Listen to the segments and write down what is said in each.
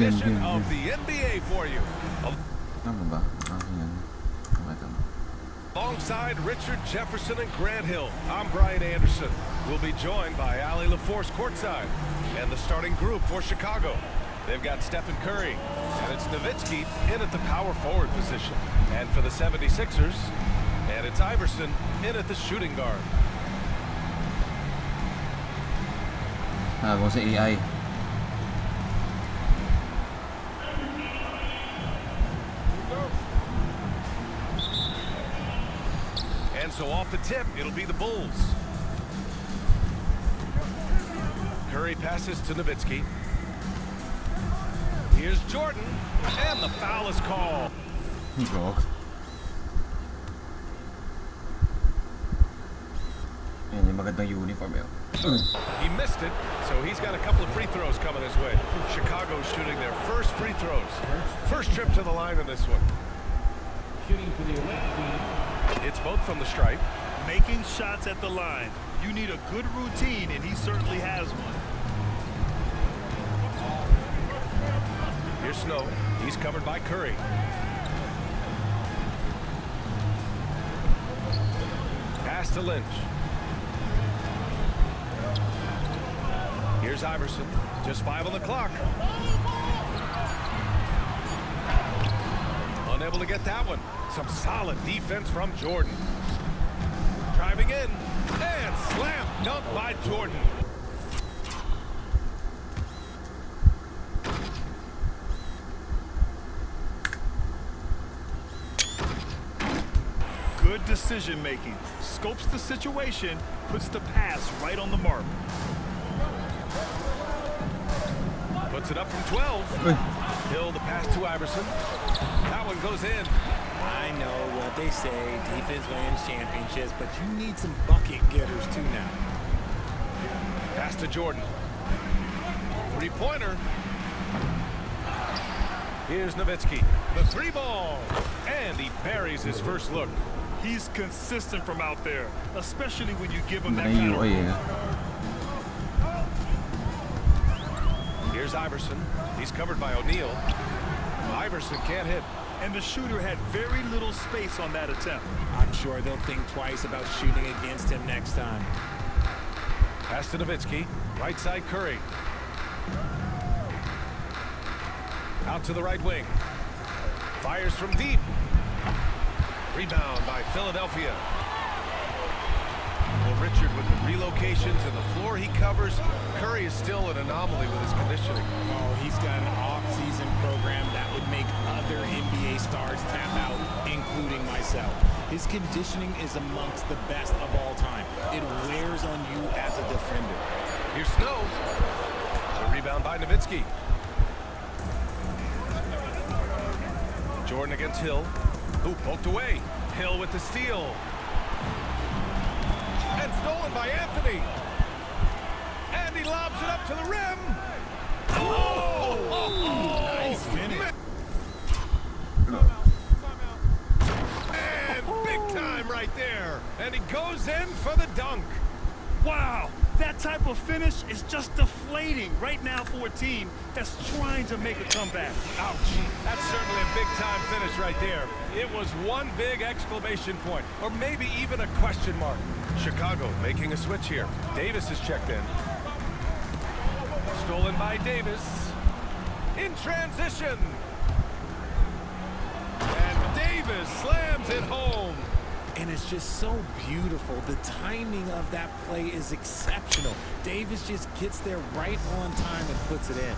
edition of the NBA for you. Tama ba? Yan. Tama. Alongside Richard Jefferson and Grant Hill, I'm Brian Anderson. We'll be joined by Allie LaForce courtside and the starting group for Chicago. They've got Stephen Curry, and it's Nowitzki in at the power forward position. And for the 76ers, and it's Iverson in at the shooting guard. Kung sa AI. And so off the tip, it'll be the Bulls. Curry passes to Nowitzki. Here's Jordan, and the foul is called. Yan yung magandang uniform yun. He missed it, so he's got a couple of free throws coming his way. Chicago's shooting their first free throws. First trip to the line in this one. Shooting for the away team. It's both from the stripe. Making shots at the line. You need a good routine, and he certainly has one. Here's Snow. He's covered by Curry. Pass to Lynch. Here's Iverson. Just 5 on the clock. Unable to get that one. Some solid defense from Jordan. Driving in. And slam dunk by Jordan. Good decision making. Scopes the situation, puts the pass right on the mark. Puts it up from 12. Hill the pass to Iverson. That one goes in. I know what they say, defense wins championships, but you need some bucket getters too now. Pass to Jordan. Three-pointer. Here's Nowitzki. The three ball. And he buries his first look. He's consistent from out there, especially when you give him that kind of room. Here's Iverson. He's covered by O'Neal. Iverson can't hit. And the shooter had very little space on that attempt. I'm sure they'll think twice about shooting against him next time. Pass to Nowitzki. Right side Curry. Out to the right wing. Fires from deep. Rebound by Philadelphia. Well, Richard with the relocations and the floor he covers, Curry is still an anomaly with his conditioning. Oh, he's got an off-season program that would make other NBA stars tap out, including myself. His conditioning is amongst the best of all time. It wears on you as a defender. Here's Snow. The rebound by Nowitzki. Jordan against Hill. Who poked away. Hill with the steal. And stolen by Anthony. And he lobs it up to the rim. Oh! Nice finish. And big time right there. And he goes in for the dunk. Wow, that type of finish is just deflating right now for a team that's trying to make a comeback. Ouch. That's certainly a big-time finish right there. It was one big exclamation point, or maybe even a question mark. Chicago making a switch here. Davis is checked in. Stolen by Davis. In transition. And Davis slams it home. And it's just so beautiful. The timing of that play is exceptional. Davis just gets there right on time and puts it in.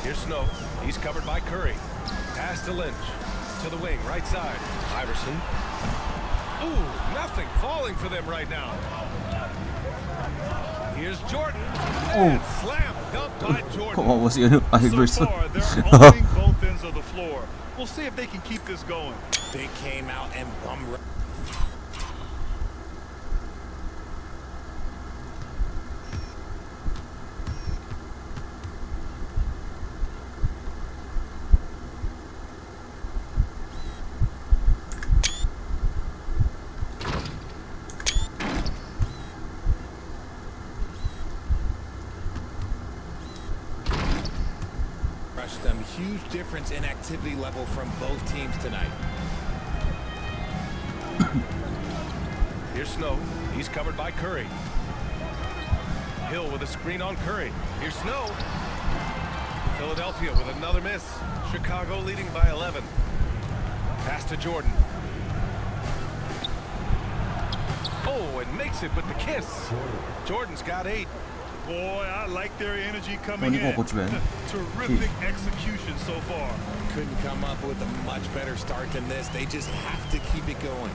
Here's Snow. He's covered by Curry. Pass to Lynch. To the wing, right side. Iverson. Ooh, nothing falling for them right now. Here's Jordan. And slam dunk by Jordan. What was the So far, they're owning both ends of the floor. We'll see if they can keep this going. They came out and bum. crush them. Huge difference in activity level from both teams tonight. Here's Snow. He's covered by Curry. Hill with a screen on Curry. Here's Snow. Philadelphia with another miss. Chicago leading by 11. Pass to Jordan. Oh, and makes it with the kiss. Jordan's got 8. Boy, I like their energy coming 이거 in. 고치면 Terrific execution so far. Couldn't come up with a much better start than this. They just have to keep it going.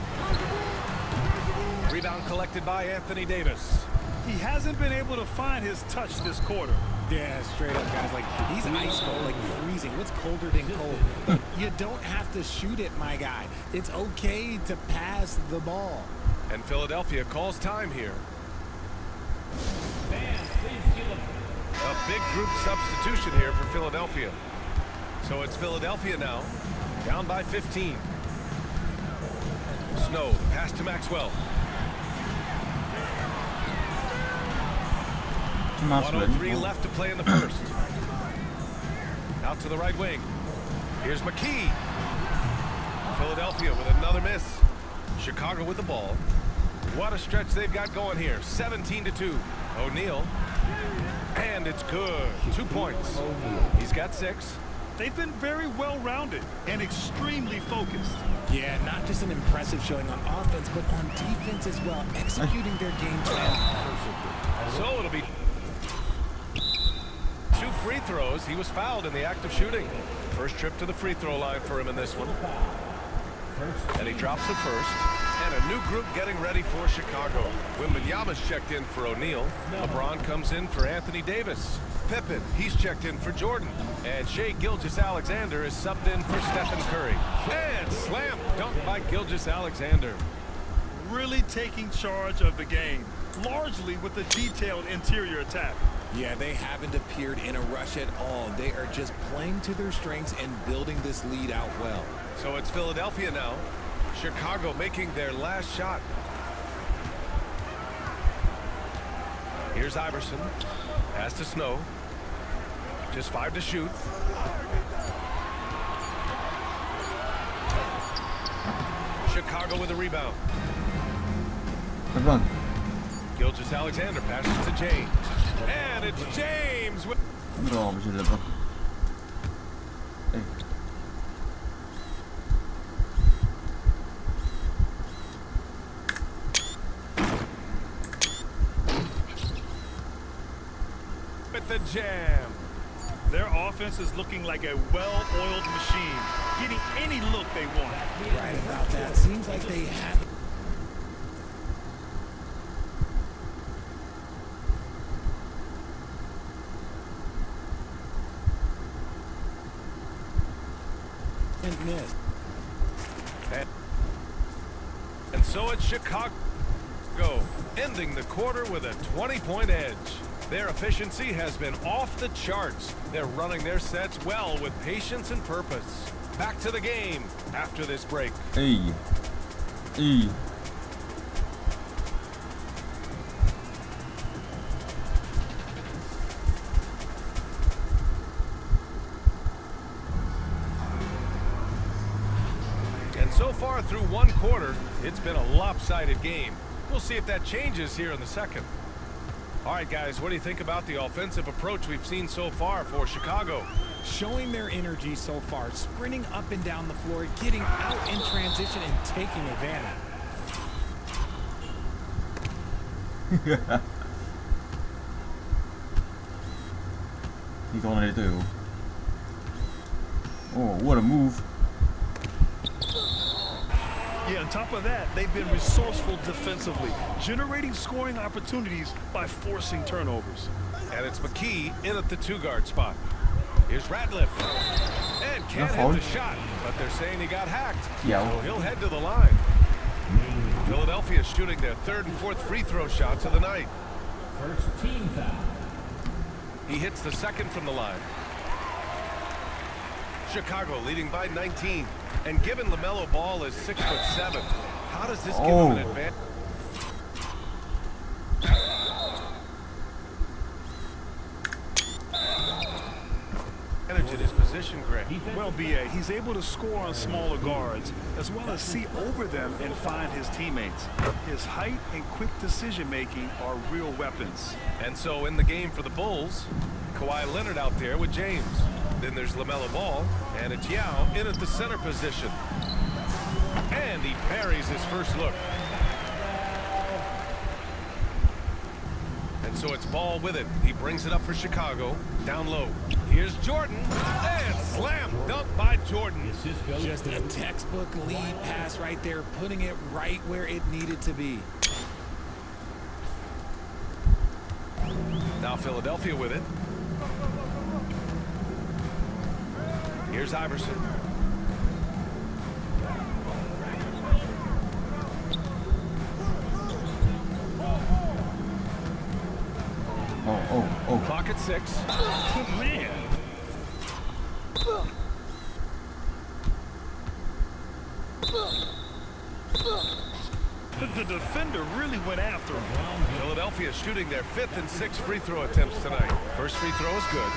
Rebound collected by Anthony Davis. He hasn't been able to find his touch this quarter. Yeah, straight up, guys. Like, he's ice cold, like freezing. What's colder than cold? You don't have to shoot it, my guy. It's okay to pass the ball. And Philadelphia calls time here. A big group substitution here for Philadelphia. So it's Philadelphia now, down by 15. Snow, pass to Maxwell. 1:03 left to play in the first. Out to the right wing. Here's McKee. Philadelphia with another miss. Chicago with the ball. What a stretch they've got going here. 17-2. O'Neal. And it's good. 2 points. He's got 6. They've been very well-rounded and extremely focused. Yeah, not just an impressive showing on offense, but on defense as well, executing their game plan perfectly. So it'll be 2 free throws. He was fouled in the act of shooting. First trip to the free throw line for him in this one. And he drops the first. And a new group getting ready for Chicago. Wembanyama's checked in for O'Neal. LeBron comes in for Anthony Davis. Pippen, he's checked in for Jordan. And Gilgeous-Alexander is subbed in for Stephen Curry. And slam dunk by Gilgeous-Alexander. Really taking charge of the game, largely with a detailed interior attack. Yeah, they haven't appeared in a rush at all. They are just playing to their strengths and building this lead out well. So it's Philadelphia now. Chicago making their last shot. Here's Iverson. Pass to Snow. Just 5 to shoot. Chicago with a rebound. LeBron. Gilgeous-Alexander passes to James. And it's James with... 들어 보실 LeBron. 에이. with the jam. Their offense is looking like a well-oiled machine, getting any look they want. Right about that. Seems like they have... and missed. And so it's Chicago, ending the quarter with a 20-point edge. Their efficiency has been off the charts. They're running their sets well with patience and purpose. Back to the game after this break. 에이. 에이. And so far through one quarter, it's been a lopsided game. We'll see if that changes here in the second. All right, guys, what do you think about the offensive approach we've seen so far for Chicago? Showing their energy so far, sprinting up and down the floor, getting out in transition and taking advantage. He's on it too. Oh, what a move. Yeah, on top of that, they've been resourceful defensively, generating scoring opportunities by forcing turnovers. And it's McKee in at the 2-guard spot. Here's Ratliff. And can't hit the shot, but they're saying he got hacked. Yeah. So he'll head to the line. Philadelphia shooting their 3rd and 4th free throw shots of the night. First team foul. He hits the 2nd from the line. Chicago leading by 19. And given LaMelo Ball is 6'7", how does this give him an advantage? advantage in his position, Grant. Well, B.A., he's able to score on smaller guards, as well as see over them and find his teammates. His height and quick decision-making are real weapons. And so in the game for the Bulls, Kawhi Leonard out there with James. Then there's LaMelo Ball, and it's Yao in at the center position. And he parries his first look. And so it's Ball with it. He brings it up for Chicago. Down low. Here's Jordan. And slam dunk by Jordan. Just a textbook lead pass right there, putting it right where it needed to be. Now Philadelphia with it. Here's Iverson. Oh. Clock at 6. Man. The defender really went after him. Philadelphia shooting their 5th and 6th free throw attempts tonight. First free throw is good.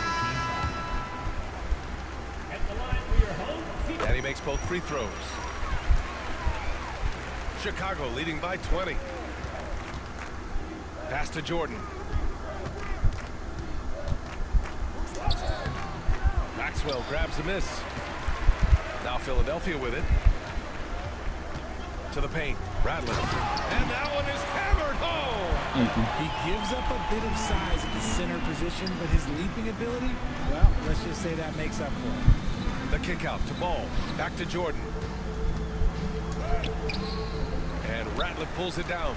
And he makes both free throws. Chicago leading by 20. Pass to Jordan. Maxwell grabs a miss. Now Philadelphia with it. To the paint. Radley. And that one is hammered home. He gives up a bit of size at the center position, but his leaping ability, well, let's just say that makes up for it. The kick out to Ball. Back to Jordan. And Ratliff pulls it down.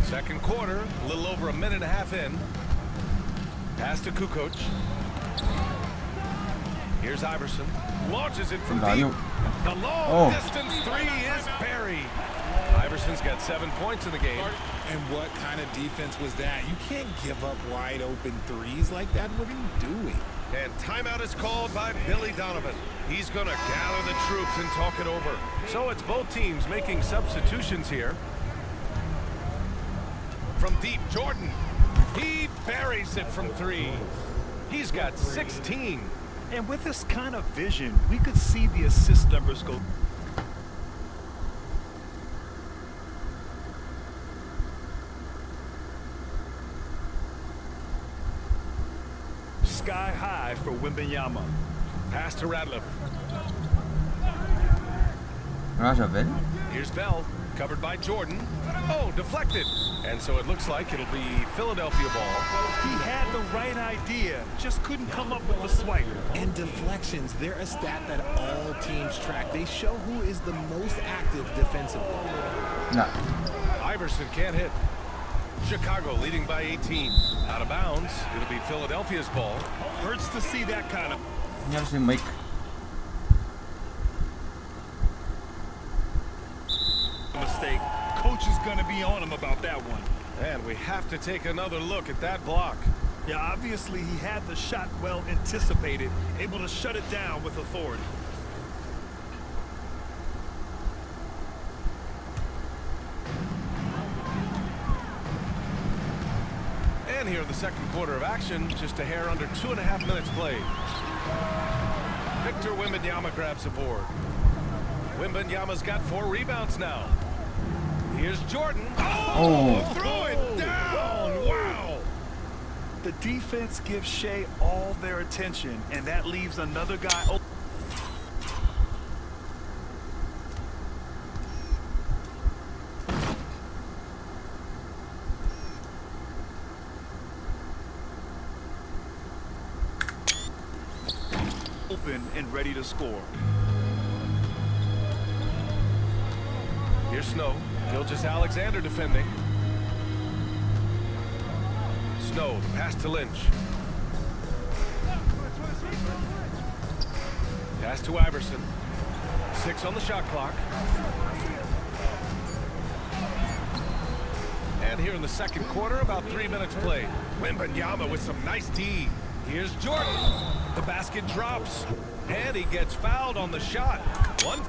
Second quarter, a little over a minute and a half in. Pass to Kukoc. Here's Iverson. Launches it from deep. The long distance three is buried. Iverson's got 7 points in the game. And what kind of defense was that? You can't give up wide open threes like that. What are you doing? And timeout is called by Billy Donovan. He's going to gather the troops and talk it over. So it's both teams making substitutions here. From deep, Jordan. He buries it from 3. He's got 16. And with this kind of vision, we could see the assist numbers go sky high for Wembanyama. Pass to Radliff. Mirage velho. Here's Bell, covered by Jordan. Oh, deflected. And so it looks like it'll be Philadelphia ball. He had the right idea, just couldn't come up with the swipe. And deflections, they're a stat that all teams track. They show who is the most active defensively. Nah. Iverson can't hit. Chicago leading by 18. Out of bounds. It'll be Philadelphia's ball. Hurts to see that kind of Ini harus di mic. mistake. Coach is going to be on him about that one. And we have to take another look at that block. Yeah, obviously he had the shot well anticipated, able to shut it down with authority. And here in the second quarter of action, just a hair under 2.5 minutes played. Victor Wembanyama grabs a board. Wembanyama's got 4 rebounds now. Here's Jordan. Oh, throw it down. Wow. The defense gives Shea all their attention, and that leaves another guy open. And ready to score. Here's Snow. Gilgeous-Alexander defending. Snow, the pass to Lynch. Pass to Iverson. 6 on the shot clock. And here in the second quarter, about 3 minutes played. Wembanyama with some nice D. Here's Jordan. The basket drops. And he gets fouled on the shot. 1.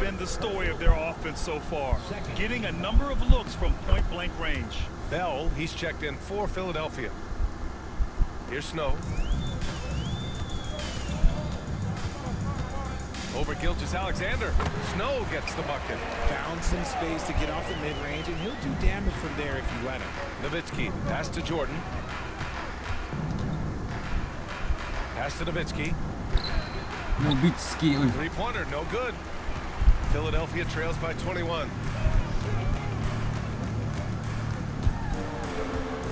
been the story of their offense so far, getting a number of looks from point-blank range. Bell, he's checked in for Philadelphia. Here's Snow. Over Gilgeous-Alexander. Snow gets the bucket. Found some space to get off the mid-range, and he'll do damage from there if you let him. Nowitzki, pass to Jordan. Pass to Nowitzki. Nowitzki. Uy. Three-pointer, no good. Philadelphia trails by 21.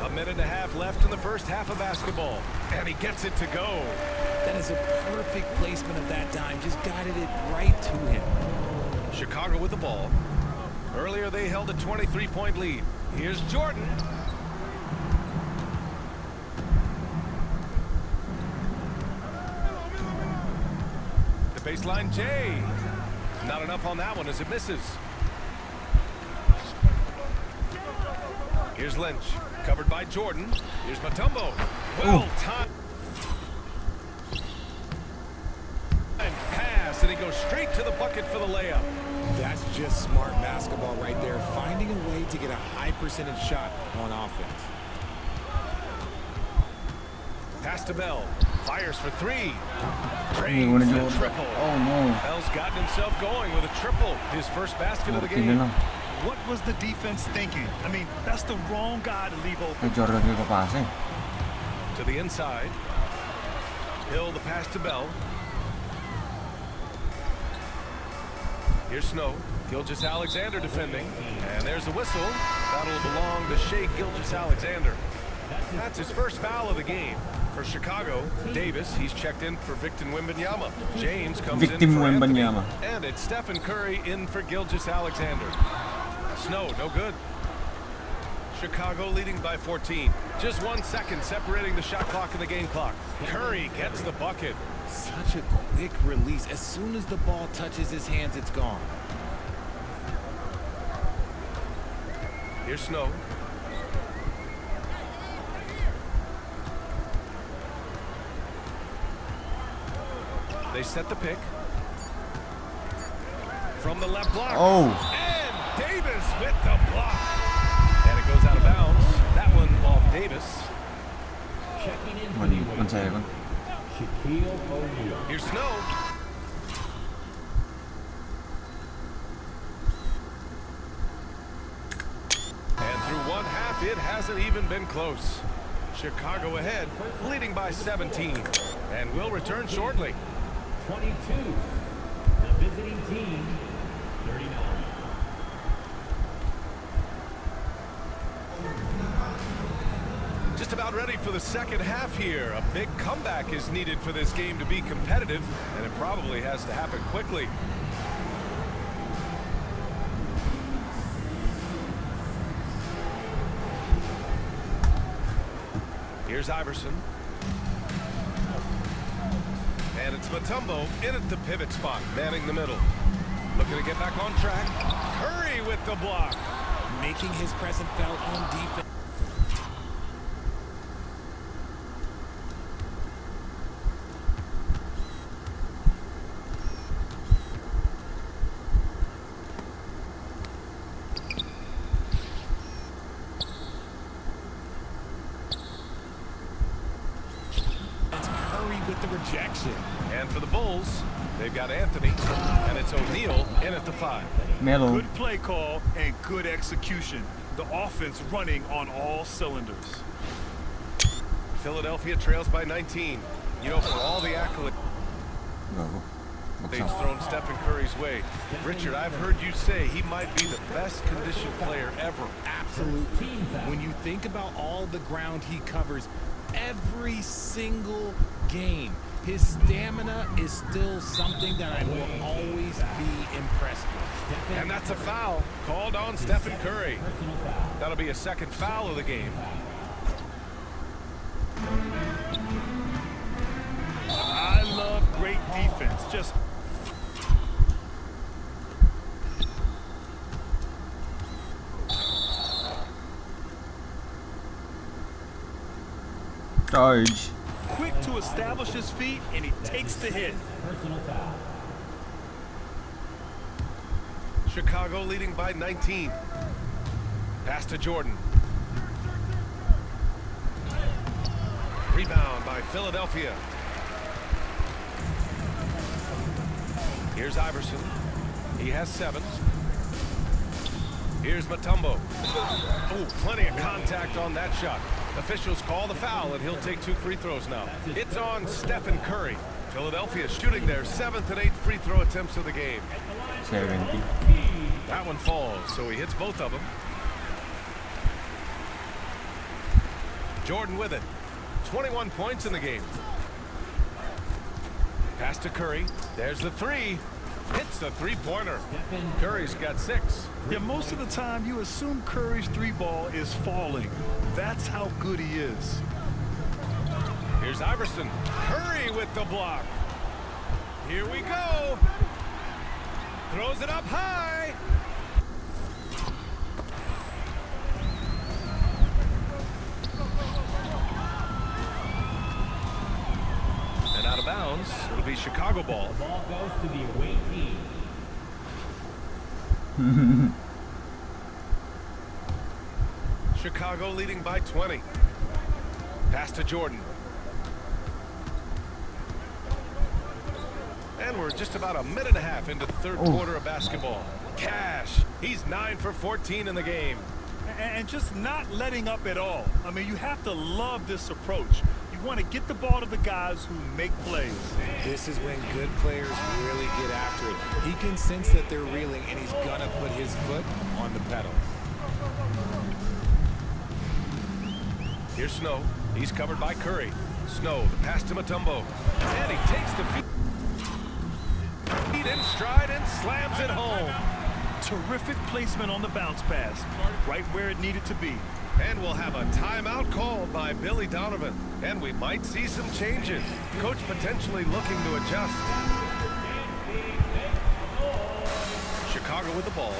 A minute and a half left in the first half of basketball. And he gets it to go. That is a perfect placement of that dime. Just guided it right to him. Chicago with the ball. Earlier they held a 23-point lead. Here's Jordan. The baseline J. Not enough on that one as it misses. Here's Lynch. Covered by Jordan. Here's Mutombo. Well timed. Pass, and he goes straight to the bucket for the layup. That's just smart basketball right there. Finding a way to get a high percentage shot on offense. Pass to Bell. Fires for three. Hey, wanna Drains do the it? triple. Oh no. Bell's gotten himself going with a triple. His first basket of the Tinggal game. lang. What was the defense thinking? I mean, that's the wrong guy to leave open. Ay, Jordan yung kapase. To the inside. Hill the pass to Bell. Here's Snow. Gilgeous-Alexander defending. And there's the whistle. That'll belong to Shea Gilgeous-Alexander. That's his first foul of the game. For Chicago, Davis, he's checked in for Victor Wembanyama. James comes in for Anthony. And it's Stephen Curry in for Gilgeous-Alexander. Snow, no good. Chicago leading by 14. Just 1 second separating the shot clock and the game clock. Curry gets the bucket. Such a quick release. As soon as the ball touches his hands, it's gone. Here's Snow. They set the pick. From the left block. Oh. And Davis with the block. And it goes out of bounds. That one off Davis. Checking in for 1 second. Shaquille O'Neal. Here's Snow. And through one half, it hasn't even been close. Chicago ahead, leading by 17. And will return shortly. 22. The visiting team, 39. Just about ready for the second half here. A big comeback is needed for this game to be competitive, and it probably has to happen quickly. Here's Iverson. And it's Mutombo in at the pivot spot, manning the middle. Looking to get back on track. Curry with the block. Making his presence felt on defense. With the rejection. And for the Bulls, they've got Anthony, and it's O'Neal in at the 5. Melo. Good play call and good execution. The offense running on all cylinders. Philadelphia trails by 19. You know, for all the accolades Gago. they've Bagsak. thrown Stephen Curry's way, Richard, I've heard you say he might be the best conditioned player ever. Absolutely. When you think about all the ground he covers every single game, his stamina is still something that I will always be impressed with. And that's a foul called on Stephen Curry. That'll be a second foul of the game. I love great defense. Just Charge. quick to establish his feet, and he takes the hit. Personal foul. Chicago leading by 19. Pass to Jordan. Rebound by Philadelphia. Here's Iverson. He has 7. Here's Mutombo. Oh, plenty of contact on that shot. Officials call the foul, and he'll take 2 free throws now. It's on Stephen Curry. Philadelphia shooting their 7th and 8th free throw attempts of the game. 70. That one falls, so he hits both of them. Jordan with it. 21 points in the game. Pass to Curry. There's the 3. Hits the 3-pointer. Curry's got 6. Yeah, most of the time you assume Curry's 3-ball is falling. That's how good he is. Here's Iverson. Curry with the block. Here we go. Throws it up high. And out of bounds. It'll be Chicago ball. The ball goes to the away team. Chicago leading by 20. Pass to Jordan. And we're just about a minute and a half into the third quarter of basketball. Cash. He's 9 for 14 in the game. And just not letting up at all. I mean, you have to love this approach. You want to get the ball to the guys who make plays. This is when good players really get after it. He can sense that they're reeling, and he's gonna put his foot on the pedal. Here's Snow. He's covered by Curry. Snow, the pass to Mutombo. And he takes the feet in stride and slams it home. Terrific placement on the bounce pass. Right where it needed to be. And we'll have a timeout called by Billy Donovan. And we might see some changes. Coach potentially looking to adjust. Chicago with the ball.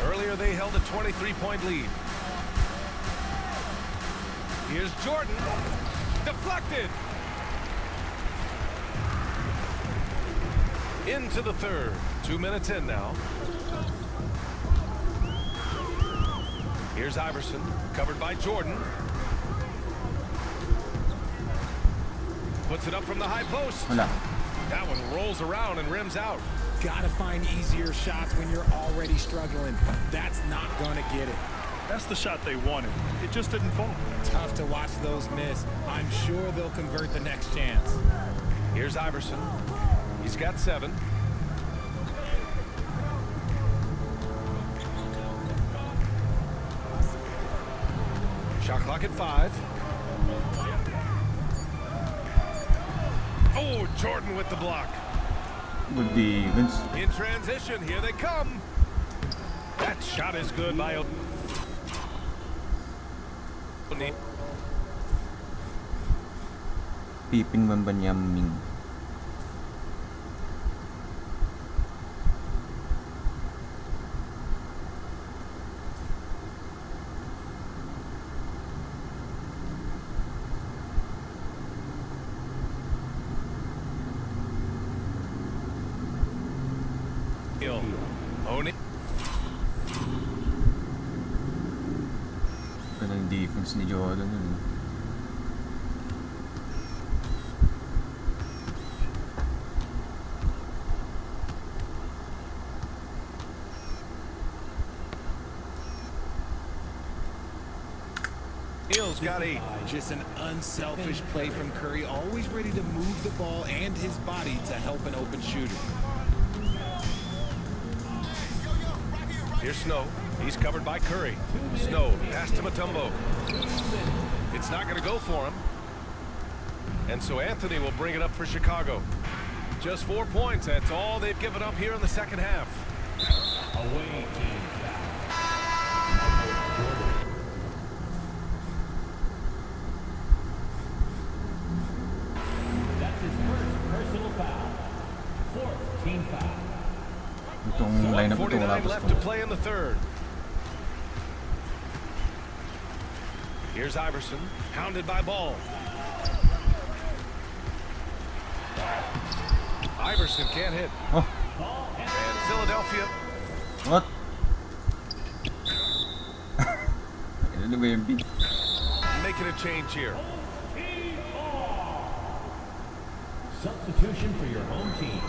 Earlier they held a 23-point lead. Here's Jordan. Deflected. Into the third. 2 minutes in now. Here's Iverson, covered by Jordan. Puts it up from the high post. Wala. That one rolls around and rims out. Gotta find easier shots when you're already struggling. That's not gonna get it. That's the shot they wanted. It just didn't fall. Tough to watch those miss. I'm sure they'll convert the next chance. Here's Iverson. He's got 7. Shot clock at 5. Oh, Jordan with the block. Good defense. In transition, here they come. That shot is good by Piping Wembanyaming. Own it. Ganang defense ni Jordan yun. Hill's got 8. Just an unselfish play from Curry, always ready to move the ball and his body to help an open shooter. Here's Snow. He's covered by Curry. Snow, pass to Mutombo. It's not going to go for him. And so Anthony will bring it up for Chicago. Just 4 points. That's all they've given up here in the second half. Away team foul. That's his first personal foul. 4th team foul. Itong lineup ito 49 wala pa left to play in the third. Here's Iverson, hounded by Ball. Iverson can't hit. Oh, And Philadelphia What? Ano ba yung beat? Making a change here. Substitution for your home team.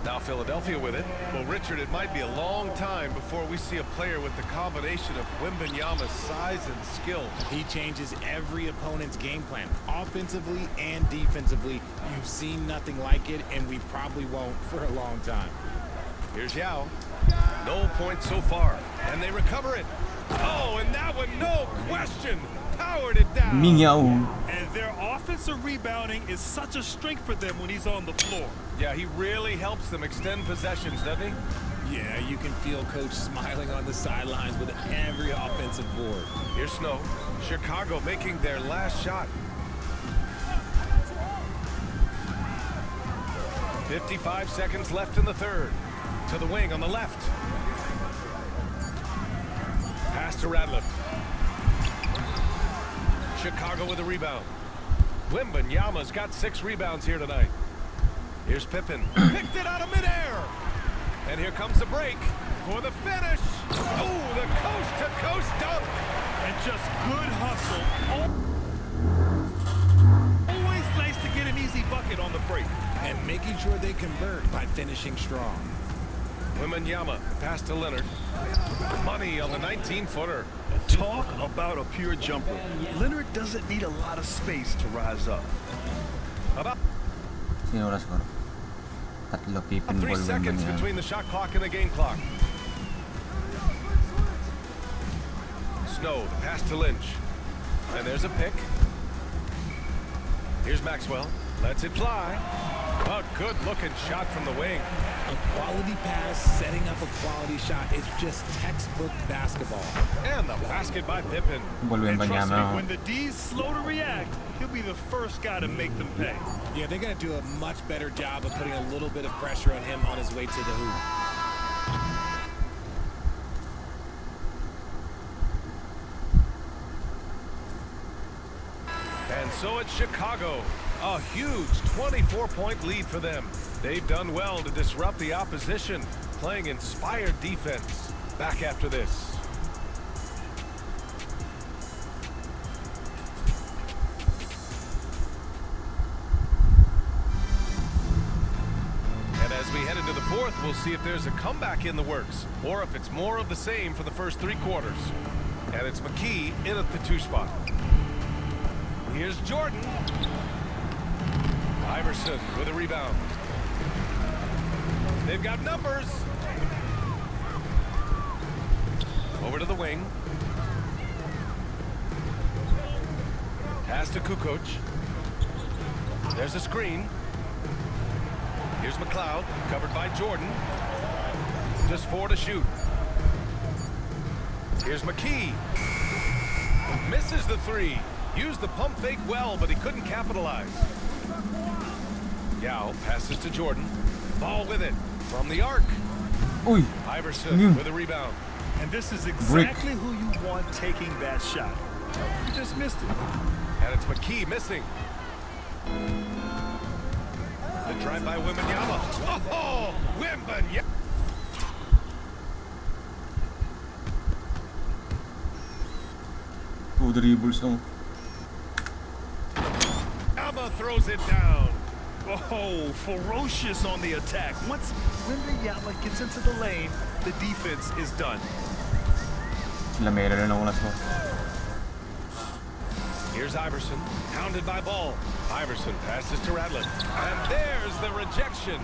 Now Philadelphia with it. Well, Richard, it might be a long time before we see a player with the combination of Wembanyama's size and skill. He changes every opponent's game plan, offensively and defensively. You've seen nothing like it, and we probably won't for a long time. Here's Yao. No points so far, and they recover it. Oh, and that one, no question, powered it down. Minyaw. And their offensive rebounding is such a strength for them when he's on the floor. Yeah, he really helps them extend possessions, doesn't he? Yeah, you can feel Coach smiling on the sidelines with every offensive board. Here's Snow. Chicago making their last shot. 55 seconds left in the third. To the wing on the left. Pass to Radliff. Chicago with a rebound. Wembanyama's got 6 rebounds here tonight. Here's Pippen. Picked it out of midair. And here comes the break for the finish. Oh, the coast-to-coast dunk. And just good hustle. Always nice to get an easy bucket on the break. And making sure they convert by finishing strong. Wembanyama, pass to Leonard. Money on the 19-footer. Talk about a pure jumper. Leonard doesn't need a lot of space to rise up. About Sino oras ko? Tatlo Pippen 3 ball seconds Wembanyama. between the shot clock and the game clock. Snow, the pass to Lynch. And there's a pick. Here's Maxwell. Lets it fly. A good-looking shot from the wing. A quality pass, setting up a quality shot. It's just textbook basketball. And the basket by Pippen. Ball And trust me, Wembanyama. when the D's slow to react, he'll be the first guy to make them pay. Yeah, they're going to do a much better job of putting a little bit of pressure on him on his way to the hoop. And so it's Chicago. A huge 24-point lead for them. They've done well to disrupt the opposition, playing inspired defense. Back after this. And as we head into the fourth, we'll see if there's a comeback in the works, or if it's more of the same for the first 3 quarters. And it's McKee in at the 2 spot. Here's Jordan. Iverson with a rebound. They've got numbers. Over to the wing. Pass to Kukoc. There's a screen. Here's McLeod, covered by Jordan. Just 4 to shoot. Here's McKee. Misses the 3. Used the pump fake well, but he couldn't capitalize. Yao passes to Jordan. Ball with it from the arc. Uy! Iverson with a rebound. And this is exactly who you want taking that shot. You just missed it. And it's McKee missing. The drive by Wembanyama. Oh, Wembanyama. 2 dribbles lang. Yama throws it down. Oh, ferocious on the attack. Once Wembanyama gets into the lane, the defense is done. Lamela na ng oras mo. Here's Iverson, hounded by Ball. Iverson passes to Radliff. And there's the rejection.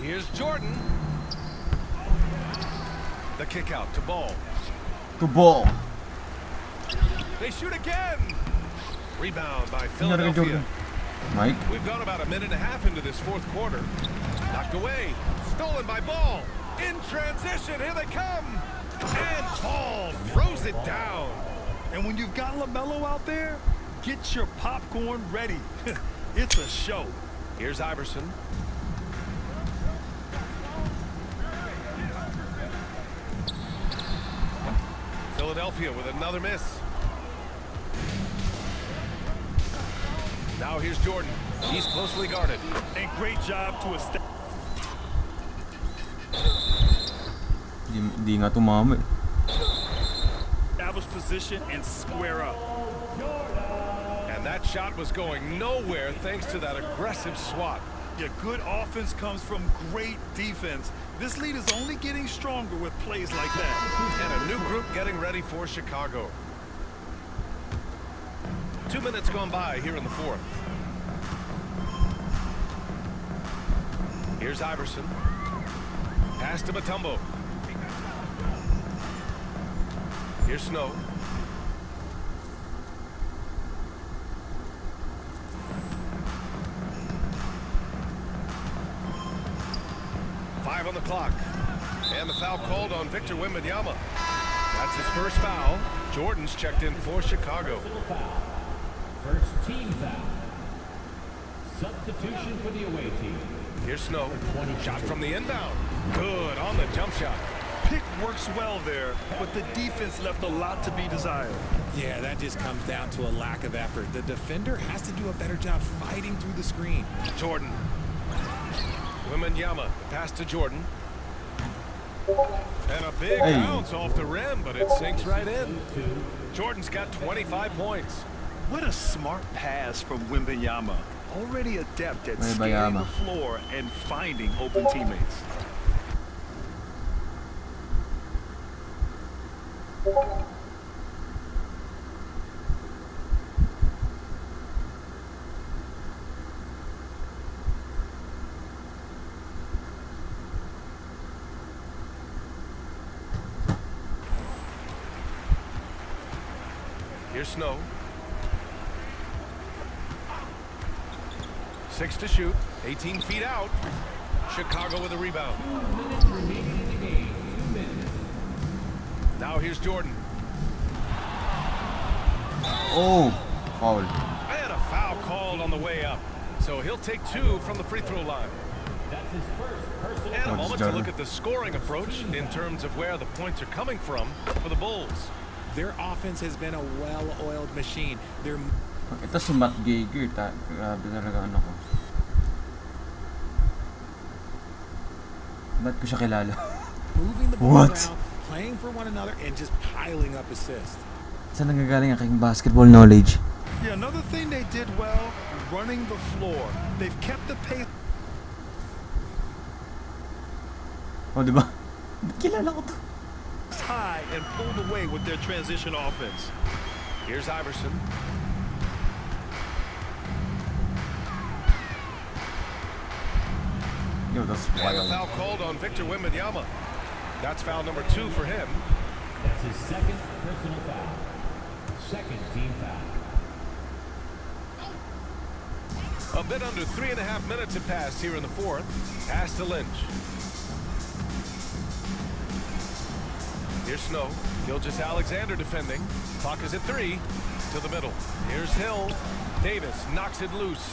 Here's Jordan. The kick out to Ball. To ball! They shoot again. Rebound by Ano rin Philadelphia. Jordan? Mike? We've gone about a minute and a half into this fourth quarter. Knocked away. Stolen by Ball. In transition, here they come. And Ball throws it down. And when you've got LaMelo out there, get your popcorn ready. It's a show. Here's Iverson. Philadelphia with another miss. Now here's Jordan. He's closely guarded. And great job to establish. Di nga tumama eh. Establish position and square up. And that shot was going nowhere thanks to that aggressive swat. Yeah, good offense comes from great defense. This lead is only getting stronger with plays like that. And a new group getting ready for Chicago. 2 minutes gone by here in the fourth. Here's Iverson. Pass to Mutombo. Here's Snow. Five on the clock. And the foul called on Victor Wembanyama. That's his first foul. Jordan's checked in for Chicago. Foul. First team foul. Substitution for the away team. Here's Snow. Shot from the inbound. Good on the jump shot. Pick works well there, but the defense left a lot to be desired. Yeah, that just comes down to a lack of effort. The defender has to do a better job fighting through the screen. Jordan. Wembanyama. Pass to Jordan. And a big bounce off the rim, but it sinks right in. Jordan's got 25 points. What a smart pass from Wembanyama. Already adept at scanning the floor and finding open teammates. Here's Snow. 6 to shoot. 18 feet out. Chicago with a rebound. 2 minutes remaining in the game. 2 minutes. Now here's Jordan. Oh, foul. And a foul called on the way up. So he'll take 2 from the free throw line. That's his first personal. And a moment to Jordan? look at the scoring approach in terms of where the points are coming from for the Bulls. Their offense has been a well-oiled machine. They're Ito si Matt Geiger. Grabe talaga ano ko. Ba't ko siya kilala? moving the ball What? around, playing for one another, and just piling up assists. Saan nagagaling aking basketball knowledge? Yeah, another thing they did well, running the floor. They've kept the pace Oh, di ba? Ba't kilala ko to? high and pulled away with their transition offense. Here's Iverson. Yo, that's And a wild. foul called on Victor Wembanyama. That's foul number 2 for him. That's his second personal foul. Second team foul. A bit under 3.5 minutes have passed here in the fourth. Pass to Lynch. Here's Snow. Gilgeous-Alexander defending. Clock is at 3. To the middle. Here's Hill. Davis knocks it loose.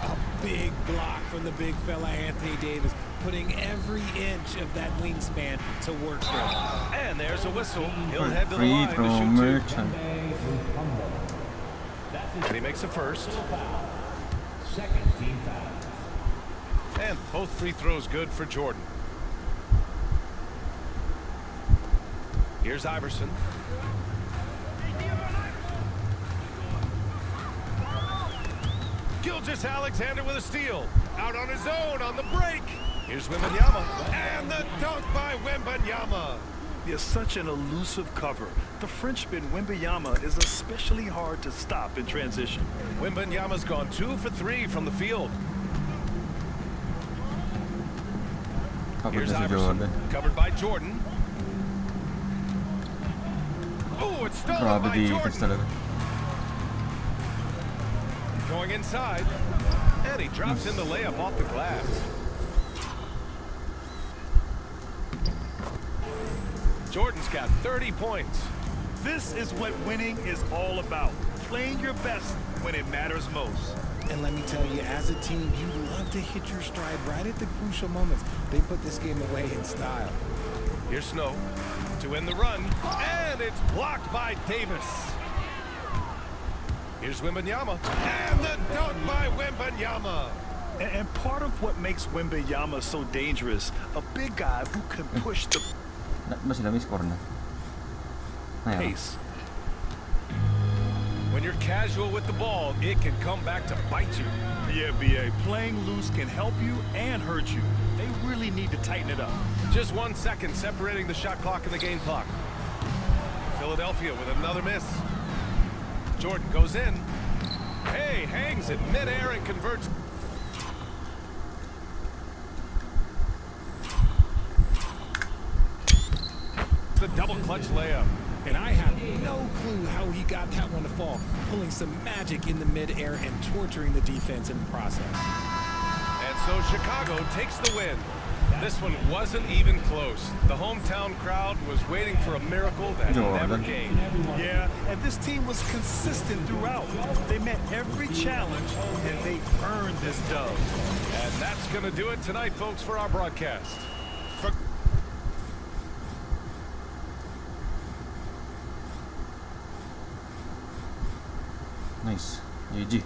A big block from the big fella Anthony Davis, putting every inch of that wingspan to work for. And there's a whistle. He'll head to the Free line to throw shoot 2. merchant. That's his And he makes the first. foul. Second team foul. And both free throws good for Jordan. Here's Iverson. Gilgeous-Alexander with a steal. Out on his own on the break. Here's Wembanyama. And the dunk by Wembanyama. He has such an elusive cover. The Frenchman Wembanyama is especially hard to stop in transition. Wembanyama's gone 2 for 3 from the field. Kapag Here's na si Iverson. Jordan. Covered by Jordan. Oh, it's stolen Grabe by defense Jordan. talaga. Going inside. And he drops in the layup off the glass. Jordan's got 30 points. This is what winning is all about. Playing your best when it matters most. And let me tell you, as a team, you love to hit your stride right at the crucial moments. They put this game away in style. Here's Snow to end the run. And it's blocked by Davis. Here's Wembanyama. And the dunk by Wembanyama. And part of what makes Wembanyama so dangerous, a big guy who can push the Ba sila may score na? Ngayon. pace. When you're casual with the ball, it can come back to bite you. Yeah, BA, playing loose can help you and hurt you. They really need to tighten it up. Just 1 second separating the shot clock and the game clock. Philadelphia with another miss. Jordan goes in. Hey, hangs it midair and converts. It's the double clutch layup. And I have no clue how he got that one to fall, pulling some magic in the midair and torturing the defense in the process. And so Chicago takes the win. This one wasn't even close. The hometown crowd was waiting for a miracle that Jordan. never came. Yeah, and this team was consistent throughout. They met every challenge, and they earned this dub. And that's going to do it tonight, folks, for our broadcast. Nice. GG.